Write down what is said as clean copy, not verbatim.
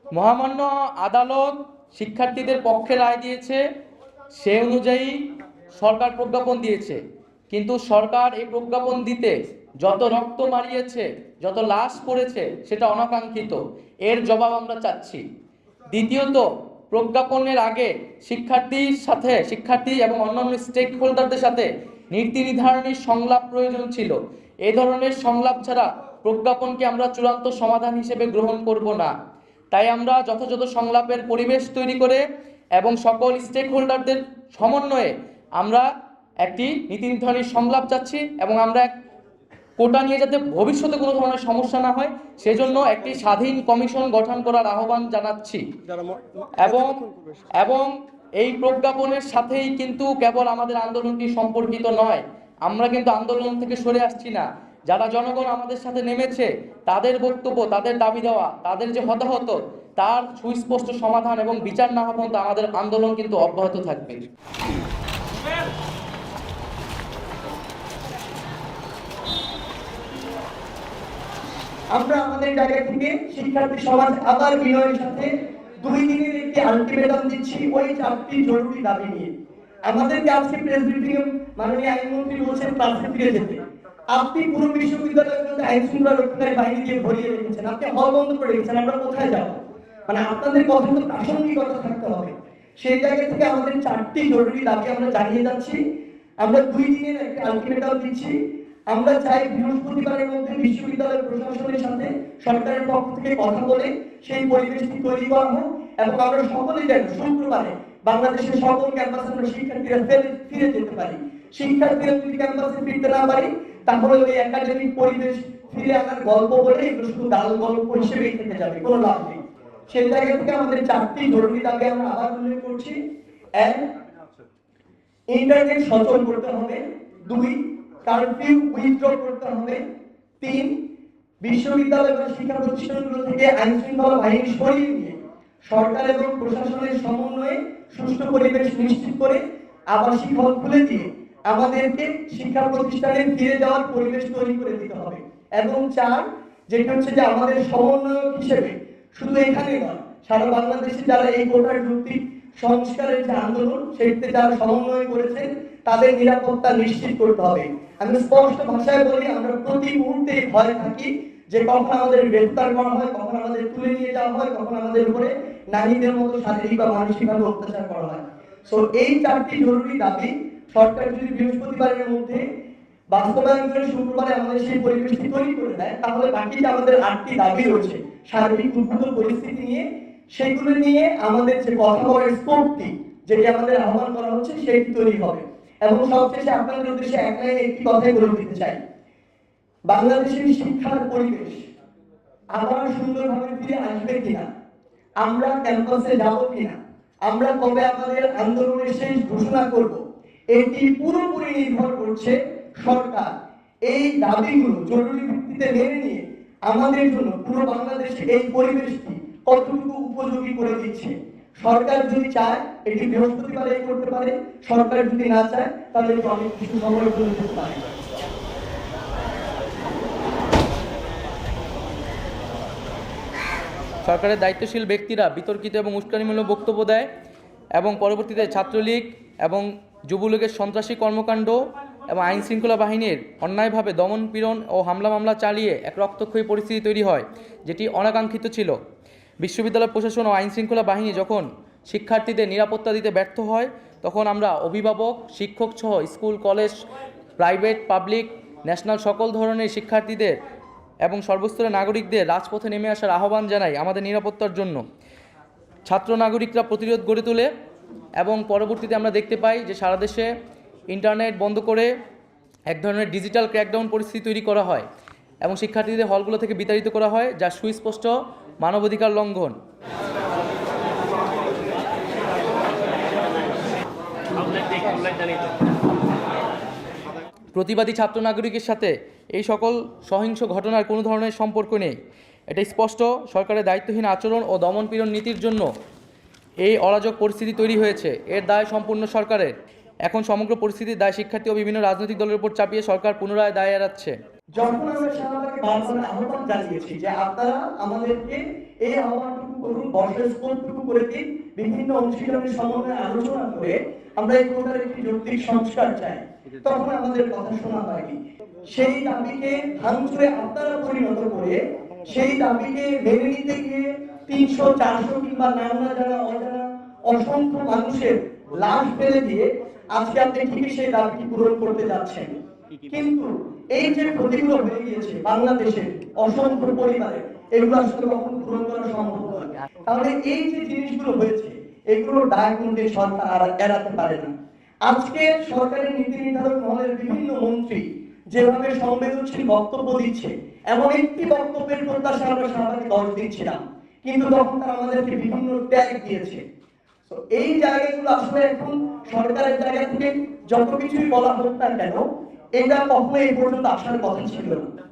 মহামান্য আদালত শিক্ষার্থীদের পক্ষে রায় দিয়েছে, সে অনুযায়ী সরকার প্রজ্ঞাপন দিয়েছে। কিন্তু সরকার এই প্রজ্ঞাপন দিতে যত রক্ত মারিয়েছে, যত লাশ পড়েছে, সেটা অনাকাঙ্ক্ষিত। এর জবাব আমরা চাচ্ছি। দ্বিতীয়ত, প্রজ্ঞাপনের আগে শিক্ষার্থী এবং অন্যান্য স্টেক হোল্ডারদের সাথে নীতি নির্ধারণী সংলাপ প্রয়োজন ছিল। এই ধরনের সংলাপ ছাড়া প্রজ্ঞাপনকে আমরা চূড়ান্ত সমাধান হিসেবে গ্রহণ করব না। তাই আমরা যথাযথ সংলাপের পরিবেশ তৈরি করে এবং সকল স্টেক হোল্ডারদের সমন্বয়ে আমরা একটি নীতি নির্ধারণী সংলাপ চাচ্ছি, এবং আমরা কোটা নিয়ে যাতে ভবিষ্যতে কোনো ধরনের সমস্যা না হয় সেজন্য একটি স্বাধীন কমিশন গঠন করার আহ্বান জানাচ্ছি। এবং এই প্রজ্ঞাপনের সাথেই কিন্তু কেবল আমাদের আন্দোলনটি সম্পর্কিত নয়। আমরা কিন্তু আন্দোলন থেকে সরে আসছি না। যারা জনগণ আমাদের সাথে নেমেছে, তাদের বক্তব্য, তাদের দাবি দেওয়া, তাদের যে হতাহত, তার সুস্পষ্ট সমাধান এবং বিচার না হওয়া পর্যন্ত আমাদের আন্দোলন কিন্তু অব্যাহত থাকবে। আমরা আমাদের জায়গা থেকে শিক্ষার্থী সমাজ আবার বিনয়ের সাথে 2 দিনের একটি আলটিমেটাম দিচ্ছি ওই 4টি জরুরি দাবি নিয়ে। আমাদেরকে আজকে প্রেস ব্রিফিং মাননীয় আইনমন্ত্রী বলছেন ক্লাসে ফিরে যেতে। আপনি পুরো বিশ্ববিদ্যালয়ের মধ্যে আইন শৃঙ্খলা রক্ষাকারী বাহিনী দিয়ে ভরিয়ে রেখেছেন, আপনি হল বন্ধ করে রেখেছেন। আমরা কোথায় যাব? মানে আপনাদের কথা তো প্রাসঙ্গিকতা থাকতে হবে। সেই জায়গা থেকে আমাদের 4টি জরুরি দাবি আমরা জানিয়ে যাচ্ছি। আমরা 2 দিনের একটা আলটিমেটাম দিচ্ছি। আমরা চাই বৃহস্পতিবারের মধ্যে বিশ্ববিদ্যালয় প্রশাসনের সাথে সরকারের পক্ষ থেকে কথা বলে সেই পরিবেশটি তৈরি করা হোক, এবং আমরা সকলেই যেন শুক্রবারে বাংলাদেশের সকল ক্যাম্পাসে আমরা শিক্ষার্থীরা ফিরে যেতে পারি। শিক্ষার্থীরা যদি ক্যাম্পাসে ফিরতে না পারি, তাহলে ওই একাডেমিক পরিবেশ ফিরে আনার গল্প বলে এগুলো শুধু ডাল গল্প হিসেবেই থেকে যাবে, কোনো লাভ নেই। সেই জায়গা থেকে আমাদের 4টি জরুরি দাবি আমরা আবার উল্লেখ করছি। 1, ইন্টারনেট সচল করতে হবে। 2, কারফিউ উইথড্র করতে হবে। 3, বিশ্ববিদ্যালয় এবং শিক্ষা প্রতিষ্ঠানগুলো থেকে আইন শৃঙ্খলা বাহিনী সরিয়ে নিয়ে সরকার এবং প্রশাসনের সমন্বয়ে সুষ্ঠু পরিবেশ নিশ্চিত করে আবাসিক হল খুলে দিয়ে আমাদেরকে শিক্ষা প্রতিষ্ঠানে ফিরে যাওয়ার পরিবেশ তৈরি করে দিতে হবে। এবং 4, যেটা হচ্ছে যে আমাদের সমন্বয়ক হিসেবে শুধু এখানে নয়, সারা বাংলাদেশে যারা এই কোটার যৌক্তিক সংস্কারের যে আন্দোলন সেটিতে যারা সমন্বয় করেছেন, তাদের নিরাপত্তা নিশ্চিত করতে হবে। আমি স্পষ্ট ভাষায় বলি, আমরা প্রতি মুহূর্তে ভয় থাকি যে কখন আমাদের গ্রেফতার করা হয়, কখন আমাদের তুলে নিয়ে যাওয়া হয়, কখন আমাদের উপরে নারীদের মতো শারীরিক বা মানসিকভাবে অত্যাচার করা হয়। সো এই 4টি জরুরি দাবি সরকার যদি বৃহস্পতিবারের মধ্যে বাস্তবায়ন করে শুক্রবারে আমাদের সেই পরিবেশটি তৈরি করে দেয়, তাহলে বাকি যে আমাদের 8টি দাবি রয়েছে সার্বিক উদ্ভূত পরিস্থিতি নিয়ে, সেগুলো নিয়ে আমাদের যে কথা বলার স্কোপটি, যেটি আমাদের আহ্বান করা হচ্ছে, সেটি তৈরি হবে। এবং সবশেষে আপনাদের উদ্দেশ্যে একটি কথাই বলে দিতে চাই, বাংলাদেশের শিক্ষার পরিবেশ আবার সুন্দরভাবে ফিরে আসবে কিনা, আমরা ক্যাম্পাসে যাব কিনা, আমরা কবে আমাদের আন্দোলনের শেষ ঘোষণা করব, এটি পুরোপুরি নির্ভর করছে সরকার এই দাবিগুলো জরুরি ভিত্তিতে মেনে নিয়ে আমাদের জন্য পুরো বাংলাদেশে এই পরিবেশটি কতটুকু উপযোগী করে দিচ্ছে। সরকার যদি চায় এটি বৃহস্পতিবারে করতে পারে, সরকার যদি না চায় তাহলে অনেক কিছু সময় চলে যেতে পারে। সরকারের দায়িত্বশীল ব্যক্তিরা বিতর্কিত এবং উস্কানিমূলক বক্তব্য দেয় এবং পরবর্তীতে ছাত্রলীগ এবং যুবলীগের সন্ত্রাসী কর্মকাণ্ড এবং আইন শৃঙ্খলা বাহিনীর অন্যায়ভাবে দমন পীড়ন ও হামলা মামলা চালিয়ে এক রক্তক্ষয়ী পরিস্থিতি তৈরি হয়, যেটি অনাকাঙ্ক্ষিত ছিল। বিশ্ববিদ্যালয় প্রশাসন ও আইন শৃঙ্খলা বাহিনী যখন শিক্ষার্থীদের নিরাপত্তা দিতে ব্যর্থ হয়, তখন আমরা অভিভাবক, শিক্ষক সহ school, college, private, public, national সকল ধরনের শিক্ষার্থীদের এবং সর্বস্তরের নাগরিকদের রাজপথে নেমে আসার আহ্বান জানাই আমাদের নিরাপত্তার জন্য। ছাত্র নাগরিকরা প্রতিরোধ গড়ে তোলে এবং পরবর্তীতে আমরা দেখতে পাই যে সারা দেশে ইন্টারনেট বন্ধ করে এক ধরনের ডিজিটাল ক্র্যাকডাউন পরিস্থিতি তৈরি করা হয় এবং শিক্ষার্থীদের হলগুলো থেকে বিতাড়িত করা হয়, যা সুস্পষ্ট মানবাধিকার লঙ্ঘন। প্রতিবাদী ছাত্র নাগরিকের সাথে এই সকল সহিংস ঘটনার কোনো ধরনের সম্পর্ক নেই। এটা স্পষ্ট সরকারের দায়িত্বহীন আচরণ ও দমনপীড়ন নীতির জন্য এই অরাজক পরিস্থিতি তৈরি হয়েছে। এর দায় সম্পূর্ণ সরকারের। এখন সমগ্র পরিস্থিতির দায় শিক্ষার্থী ও বিভিন্ন রাজনৈতিক দলের উপর চাপিয়ে সরকার পুনরায় দায় এড়াচ্ছে। যখন আমরা শাহবাগে বারবার আহ্বান জানিয়েছি যে আপনারা আমাদেরকে এই আহ্বানটুকু করুন, বর্ষের স্কোপটুকু করে দিন, বিভিন্ন অংশীদারের সমন্বয়ে আলোচনা করে আমরা এই কোটার একটি যৌক্তিক সংস্কার চাই, তখন আমাদের কথা শোনা হয়নি। সেই দাবিকে ভাঙচুরে আপনারা পরিণত করে সেই দাবিকে মেনে নিতে গিয়ে 300, 400 কিংবা নানা যারা অজানা অসংখ্য মানুষের লাশ ফেলে দিয়ে আজকে আপনি ঠিকই সেই দাবিটি পূরণ করতে যাচ্ছেন। কিন্তু এই যে ক্ষতিগুলো হয়ে গিয়েছে বাংলাদেশের অসংখ্য পরিবারে, এগুলো আসলে কখনো পূরণ করা সম্ভব নয়। তাহলে এই যে জিনিসগুলো হয়েছে এগুলোর দায় কিন্তু সরকার এড়াতে পারে না। আজকে সরকারের নীতি নির্ধারক মহলের বিভিন্ন মন্ত্রী যেভাবে সংবেদনশীল বক্তব্য দিচ্ছে, এমন একটি বক্তব্যের প্রত্যাশা আমরা শাহবাগে 10 দিন ছিলাম, কিন্তু তখন তারা আমাদেরকে বিভিন্ন ট্যাগ দিয়েছে। তো এই জায়গাগুলো আসলে এখন সরকারের জায়গা থেকে যত কিছুই বলা হোক না কেন, এটা কখনো এই পর্যন্ত আসার কথা ছিল না।